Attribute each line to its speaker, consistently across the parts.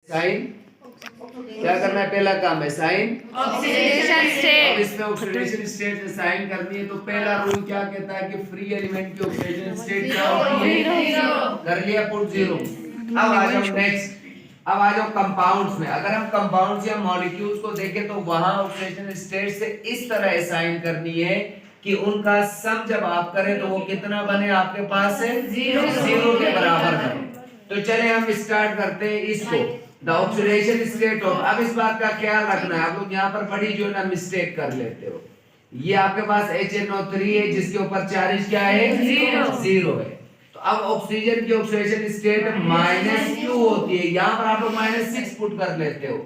Speaker 1: Sign क्या करना है, पहला काम है साइन
Speaker 2: ऑक्सीडेशन स्टेट।
Speaker 1: अब इसमें ऑक्सीडेशन स्टेट से साइन करनी है तो पहला रूल क्या कहता है कि फ्री एलिमेंट की ऑक्सीडेशन स्टेट क्या होती है, कर लिया पुट जीरो। अब आ जाओ नेक्स्ट, अब आ जाओ कंपाउंड्स में। अगर हम कंपाउंड्स या मॉलिक्यूल्स को देखें तो वहां ऑक्सीडेशन स्टेट से इस तरह असाइन करनी है कि उनका सम जब आप करें तो वो कितना बने आपके पास है, जीरो के बराबर बने। तो चले हम स्टार्ट करते हैं इसको, द ऑक्सीडेशन स्टेट ऑफ। अब इस बात का ख्याल रखना है, आप लोग यहाँ पर बड़ी जो है ना मिस्टेक कर लेते हो। ये आपके पास HNO3 है जिसके ऊपर चार्ज क्या है, जीरो है। तो अब ऑक्सीजन की ऑक्सीडेशन स्टेट -2 होती है, यहाँ पर आप लोग -6 पुट कर लेते हो।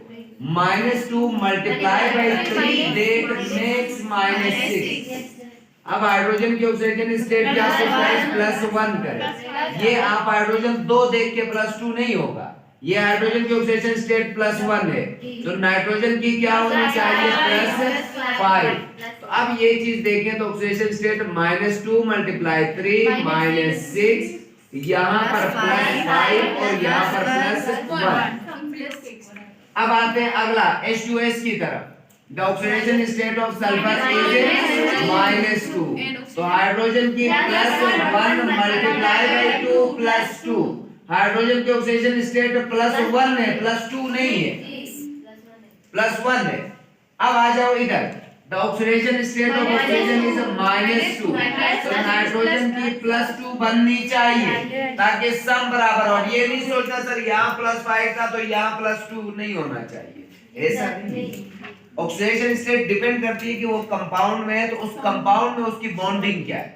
Speaker 1: -2 मल्टीप्लाई बाई 3 दैट मेक्स -6। अब हाइड्रोजन की ऑक्सीजन स्टेट क्या है, +1 करें। ये आप हाइड्रोजन 2 देख के +2 नहीं होगा, ये हाइड्रोजन की ऑक्सीडेशन स्टेट +1 है, तो नाइट्रोजन की क्या होनी चाहिए, +5। तो अब ये चीज देखें तो ऑक्सीडेशन स्टेट -2 मल्टीप्लाई 3 -6, यहाँ पर +5 और यहाँ पर +1। अब आते हैं अगला H2S की तरफ। The oxidation state of sulphur is -2, तो हाइड्रोजन की +1 मल्टीप्लाई बाई 2 +2। हाइड्रोजन की ऑक्सीडेशन स्टेट +1 है, +2 नहीं है, +1 है। अब आ जाओ इधर, the oxidation state of oxygen is -2, तो नाइट्रोजन की +2 बननी चाहिए ताकि सम बराबर हो। ये नहीं सोचना सर यहाँ +5 था तो यहाँ +2 नहीं होना चाहिए, ऐसा नहीं। ऑक्सीडेशन स्टेट डिपेंड करती है कि वो कंपाउंड में है तो उस कंपाउंड में उसकी बॉन्डिंग क्या है,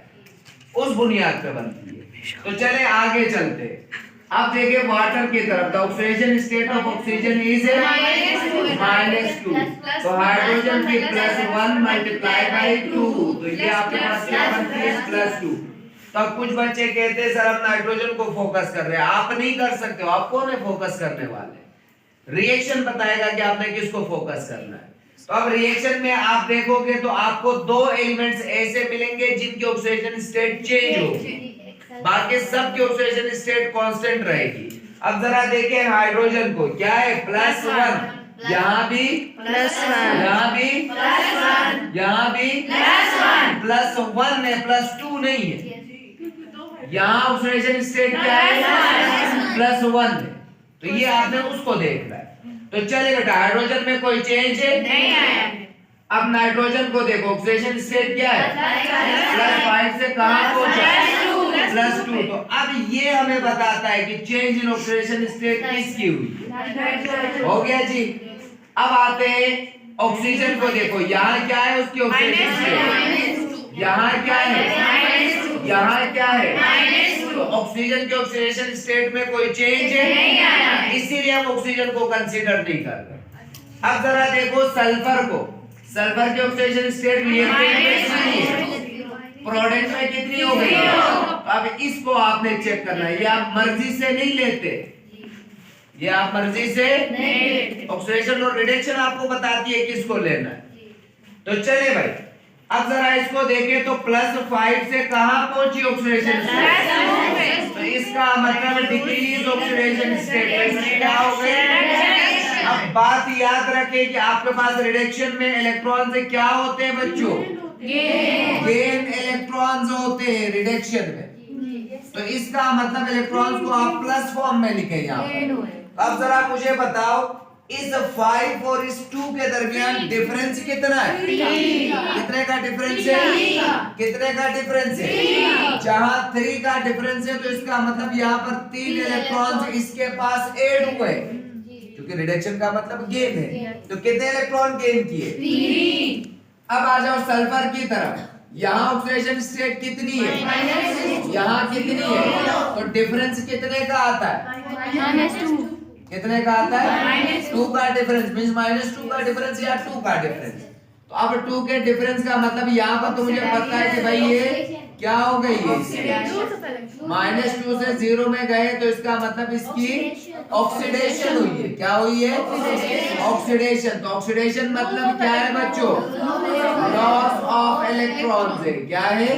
Speaker 1: उस बुनियाद पे बनती है। तो चले आगे चलते, अब देखिए वाटर की तरफ। The oxidation state of oxygen is -2, तो हाइड्रोजन की +1 मल्टीप्लाई बाई 2, तो ये आपके पास क्या बनती है, +2। तो कुछ बच्चे कहते हैं सर हम नाइट्रोजन को फोकस कर रहे हैं, आप नहीं कर सकते हो। आप कौन है फोकस करने वाले, रिएक्शन बताएगा कि आपने किसको फोकस करना है। तो अब रिएक्शन में आप देखोगे तो आपको 2 एलिमेंट्स ऐसे मिलेंगे जिनकी ऑक्सीडेशन स्टेट चेंज होगी, बाकी सब की ऑक्सीडेशन स्टेट कांस्टेंट रहेगी। अब जरा देखें हाइड्रोजन को, क्या है, +1, यहाँ भी +1, यहाँ भी +1, यहाँ भी +1 है, +2 नहीं है। यहाँ ऑक्सीडेशन स्टेट क्या है, +1 है, तो ये आपने उसको देखना है। तो चलिए बेटा, हाइड्रोजन में कोई चेंज नहीं आया। अब नाइट्रोजन को देखो, ऑक्सीडेशन स्टेट क्या है, +5 से कहां पहुंचा, +2। तो अब ये हमें बताता है कि चेंज इन ऑक्सीडेशन स्टेट किसकी हुई है, हो गया जी। अब आते हैं ऑक्सीजन को देखो, यहाँ क्या है उसकी ऑक्सीडेशन स्टेट, यहाँ क्या है, यहाँ क्या है, तो ऑक्सीजन की ऑक्सीडेशन स्टेट में कोई चेंज नहीं आया, इसीलिए हम ऑक्सीजन को कंसीडर नहीं कर रहे। अब जरा देखो सल्फर को, सल्फर की ऑक्सीडेशन स्टेट प्रोडक्ट में कितनी हो गई है। अब इसको आपने चेक करना है, ये आप मर्जी से नहीं लेते, ये आप मर्जी से ऑक्सीडेशन और रिडक्शन आपको बताती है किसको लेना है। तो चले भाई, अब जरा इसको देखें तो +5 से कहां पहुंची ऑक्सीडेशन स्टेट, तो इसका मतलब डिक्रीज ऑक्सीडेशन स्टेट क्या हो गई। अब बात याद रखें कि आपके पास रिडक्शन में इलेक्ट्रॉन से क्या होते हैं बच्चों, गेन इलेक्ट्रॉन्स होते हैं रिडक्शन में, तो इसका मतलब इलेक्ट्रॉन्स को आप प्लस फॉर्म में लिखें यहाँ पर। अब जरा मुझे बताओ इस 5 और इस 2 के दरमियान डिफरेंस कितना है, कितने का डिफरेंस है, कितने का डिफरेंस है, जहां 3 का डिफरेंस है तो इसका मतलब यहाँ पर 3 इलेक्ट्रॉन्स इसके पास ऐड हुए, क्योंकि रिडक्शन का मतलब गेन है। तो कितने इलेक्ट्रॉन गेन किए, 3। अब आ जाओ सल्फर की तरफ, यहाँ ऑक्सीडेशन स्टेट कितनी है, यहाँ कितनी है, तो डिफरेंस कितने का आता है, -2, कितने का आता है, 2 का डिफरेंस, मींस -2 का डिफरेंस या 2 का डिफरेंस। तो अब 2 के डिफरेंस का मतलब यहाँ पर तो मुझे पता है कि भाई ये क्या हो गई है, -2 से 0 में गए तो इसका मतलब इसकी ऑक्सीडेशन हुई है, क्या हुई है, ऑक्सीडेशन। तो ऑक्सीडेशन मतलब क्या है बच्चों, लॉस ऑफ इलेक्ट्रॉन्स है, क्या है,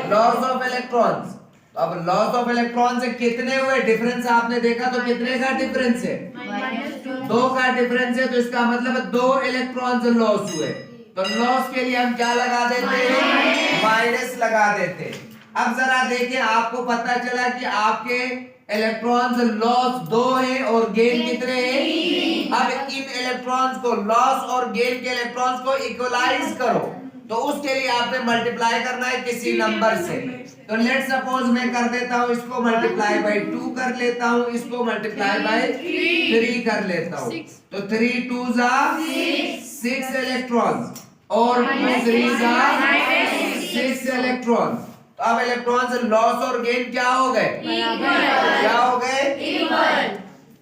Speaker 1: लॉस ऑफ इलेक्ट्रॉन्स। तो अब लॉस ऑफ इलेक्ट्रॉन से कितने हुए डिफरेंस आपने देखा, तो कितने का डिफरेंस है, 2 का डिफरेंस है, तो इसका मतलब 2 इलेक्ट्रॉन लॉस हुए। तो लॉस के लिए हम क्या लगा देते हैं, माइनस लगा देते हैं। अब जरा देखिए, आपको पता चला कि आपके इलेक्ट्रॉन्स लॉस 2 है और गेन कितने हैं। अब इन इलेक्ट्रॉन्स को, लॉस और गेन के इलेक्ट्रॉन्स को इक्वलाइज करो, तो उसके लिए आपने मल्टीप्लाई करना है किसी नंबर से। तो लेट सपोज मैं कर देता हूं, इसको मल्टीप्लाई बाय 2 कर लेता हूं, इसको मल्टीप्लाई बाय 3 कर लेता हूं। तो 3 2 जा 6 इलेक्ट्रॉन्स और 3 जा 6 इलेक्ट्रॉन्स। तो अब इलेक्ट्रॉन्स लॉस और गेन क्या हो गए, क्या हो गए।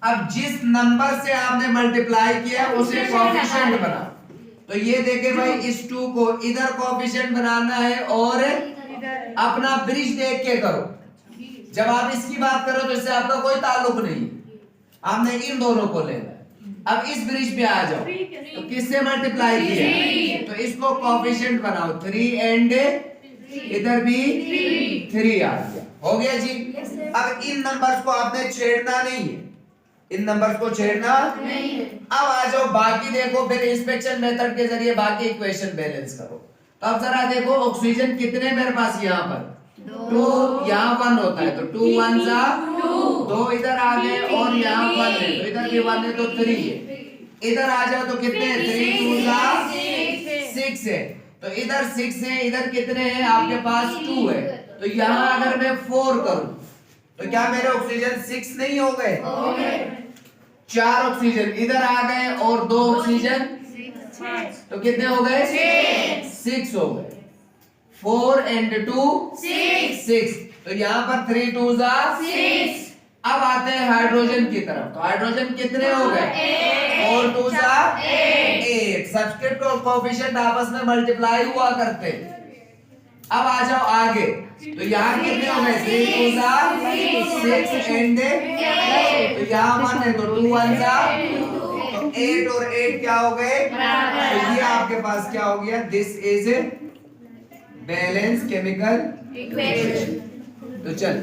Speaker 1: अब जिस नंबर से आपने मल्टीप्लाई किया उसे कोएफिशिएंट बना। तो ये देखे भाई, इस 2 को इधर कोएफिशिएंट बनाना है और अपना ब्रिज देख के करो। जब आप इसकी बात करो तो इससे आपका कोई ताल्लुक नहीं, आपने इन दोनों को लेना है। अब इस ब्रिज पे आ जाओ, तो किससे मल्टीप्लाई किया, तो इसको कोएफिशिएंट बनाओ 3 एंड इधर भी 3 आ गया, हो गया जी। अब इन नंबर्स को आपने छेड़ना नहीं है, इन नंबर्स को छेड़ना नहीं है। अब आ जाओ बाकी देखो, फिर इंस्पेक्शन मेथड के जरिए बाकी इक्वेशन बैलेंस करो। तो अब जरा देखो, ऑक्सीजन कितने मेरे पास यहाँ पर 2, यहाँ 1 होता है, तो 2 1 जा 2 इधर आ गए और यहाँ 1 है, तो इधर भी 1 है तो 3 है। इधर आ जाओ तो कितने हैं, 3 2 जा 6 है, तो इधर 6 है, इधर कितने हैं आपके पास 2 है। तो यहाँ अगर मैं 4 करूं तो क्या मेरे ऑक्सीजन 6 नहीं हो गए, 4 ऑक्सीजन इधर आ गए और 2 ऑक्सीजन, तो कितने हो गए, 6 हो गए। 4 एंड 2 6, तो यहाँ पर 3 2 जा 6। अब आते हैं हाइड्रोजन की तरफ, तो हाइड्रोजन कितने हो गए, 4 2 जा 8। सब्सक्रिप्ट और कोएफिशिएंट आपस में मल्टीप्लाई हुआ करते हैं। अब आ जाओ आगे, तो यहाँ कितने हो गए, 3 2 जा 6 एंड, तो यहाँ 1 है तो 2 1 जा, तो 8 और 8 क्या हो गए, तो ये आपके पास क्या हो गया, this is balance chemical equation. तो चल